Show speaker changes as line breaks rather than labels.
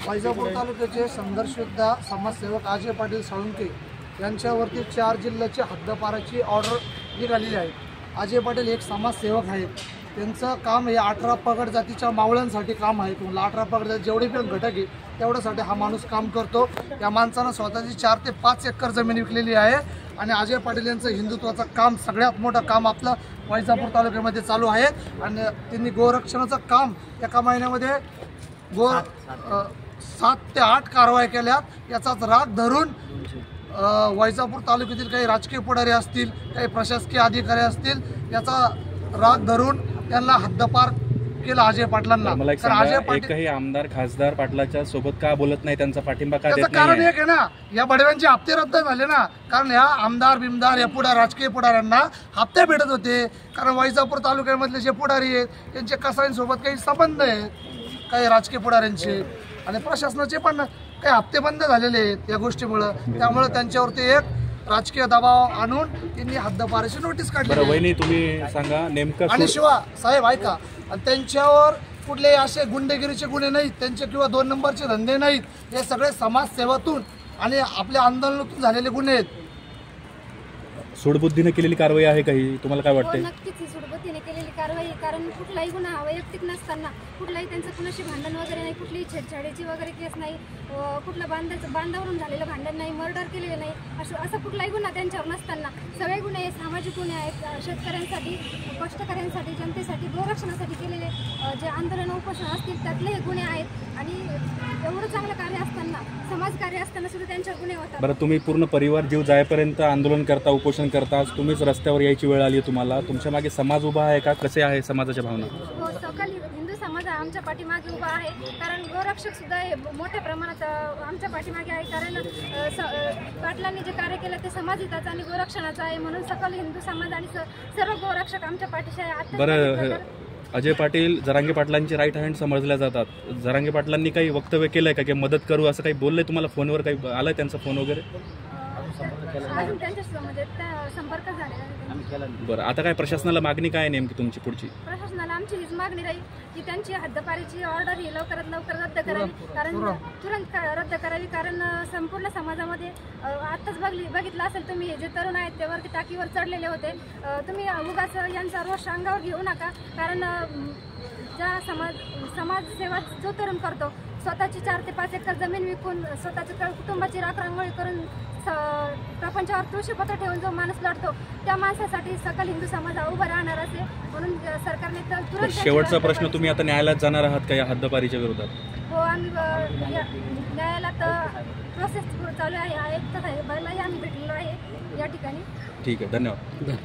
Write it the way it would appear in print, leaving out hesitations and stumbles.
वैजापूर तालुक्याचे संघर्षयोद्धा समाजसेवक अजय पाटील साळुंके यांच्यावरती 4 जिल्ह्याची हद्दपाराची ऑर्डर निघालेली आहे। अजय पाटील एक समाजसेवक आहेत। त्यांचं काम हे 18 पगड जातीच्या मावळ्यांसाठी काम आहे। तुम्हाला 18 पगड जाती जेवढे पण घटक आहे तेवढ्यासाठी हा माणूस काम करतो। या माणसानं स्वतःची 4 ते 5 एकर जमीन विकलेली आहे आणि अजय पाटील यांचं हिंदुत्वाचं काम सगळ्यात मोठं काम आपलं वैजापूर तालुक्यामध्ये चालू आहे आणि त्यांनी गोरक्षणाचं काम एका महिन्यामध्ये 7 ते 8 कारवाया केल्यात। याचाच राग धरून वैजापूर तालुक्यातील काही राजकीय पुढारी असतील, काही प्रशासकीय अधिकारी असतील, याचा राग धरून त्यांना हद्दपार केलं अजय पाटलांना।
मला एक सांगा, एकही आमदार खासदार पाटलाच्या सोबत का बोलत नाही, त्यांचा पाठिंबा का देत नाही?
कारण एक आहे ना, या बडव्यांचे हप्ते रद्द झाले ना, कारण या आमदार बिमदार या राजकीय पुढाऱ्यांना हप्ते भेटत होते। कारण वैजापूर तालुक्यामधले जे पुढारी आहेत त्यांचे कसाईंसोबत काही संबंध आहेत, काही राजकीय पुढाऱ्यांचे आणि प्रशासनाचे पण काही हप्ते बंद झालेले आहेत या गोष्टीमुळे। त्यामुळे त्यांच्यावरती एक राजकीय दबाव आणून त्यांनी हद्दपाराची नोटीस काढली।
वहिनी तुम्ही सांगा नेमकं।
आणि शिवा साहेब ऐका, आणि त्यांच्यावर कुठलेही असे गुंडेगिरीचे गुन्हे नाहीत, त्यांचे किंवा 2 नंबरचे धंदे नाहीत, हे सगळे समाजसेवातून आणि आपल्या आंदोलनातून झालेले गुन्हे आहेत।
सूडबुद्धीने केलेली कारवाई आहे काही, तुम्हाला काय वाटतं?
नक्कीच सूडबुद्धीने केलेली कारवाई, कारण कुठलाही गुन्हा वैयक्तिक नसताना, कुठलाही त्यांचं कुणाशी भांडण वगैरे नाही, कुठलीही छेडछाडीची वगैरे केस नाही, कुठलं बांधावरून झालेलं भांडण नाही, मर्डर केलेलं नाही, असा कुठलाही गुन्हा त्यांच्यावर नसताना सगळे गुन्हे सामाजिक गुन्हे आहेत। शेतकऱ्यांसाठी, कष्टकऱ्यांसाठी, जनतेसाठी, गोरक्षणासाठी केलेले जे आंदोलन उपोषण असतील त्यातले हे गुन्हे आहेत। आणि एवढं चांगलं कार्य असताना, समाजकार्य असताना सुद्धा त्यांच्यावर गुन्हे होतात।
बरं, तुम्ही पूर्ण परिवार जीव जायपर्यंत आंदोलन करता, उपोषण करता, तुम्हीच रस्त्यावर यायची वेळ आली तुम्हाला, तुमच्या मागे समाज उभा आहे का? कसे आहे समाजाच्या भावना?
हो, सकल हिंदू समाज आमच्या पाठीमागे उभा आहे, कारण गोरक्षक सुद्धा हे मोठ्या प्रमाणात आमच्या पाठीमागे आहे। कारण पाटलांनी जे कार्य केलं ते समाजहिताचं आणि गोरक्षणाचं आहे, म्हणून सकल हिंदू समाज आणि सर्व गोरक्षक आमच्या पाठीशी आहे।
बरं, अजय पाटील जरांगे पाटलांचे राईट हँड समजल्या जातात। जरांगे पाटलांनी काही वक्तव्य केलंय का की मदत करू, असं काही बोललंय तुम्हाला? फोनवर काही आलाय त्यांचा फोन वगैरे?
अजून त्यांच्यासोबत संपर्क झालेला।
बरं, आता काय प्रशासनाला मागणी काय आहे नेमकी तुमची पुढची?
प्रशासनाला आमची हीच मागणी राहील की त्यांची हद्दपारीची ऑर्डर ही लवकरात लवकर रद्द करावी, कारण तुरंत रद्द करावी। कारण संपूर्ण समाजामध्ये आत्ताच बघितलं असेल तुम्ही, हे जे तरुण आहेत ते वरती टाकीवर चढलेले होते। तुम्ही उगाच यांचा रोष अंगावर घेऊ नका, कारण ज्या समाजसेवा जो तरुण करतो, स्वतःची 4 ते 5 एकर जमीन विकून स्वतःच्या कुटुंबाची राखरांगोळी करून प्रपंचावर तुळशीपत्र ठेवून जो माणूस लढतो, त्या माणसासाठी सकल हिंदू समाज उभा राहणार असे, म्हणून सरकारने तुरंत।
शेवटचा प्रश्न, तुम्ही आता न्यायालयात जाणार आहात का या हद्दपारीच्या विरोधात?
हो, आम्ही न्यायालयात प्रोसेस चालू आहे, आयुक्त साहेबांनाही आम्ही भेटलेलो आहे या ठिकाणी।
ठीक आहे, धन्यवाद।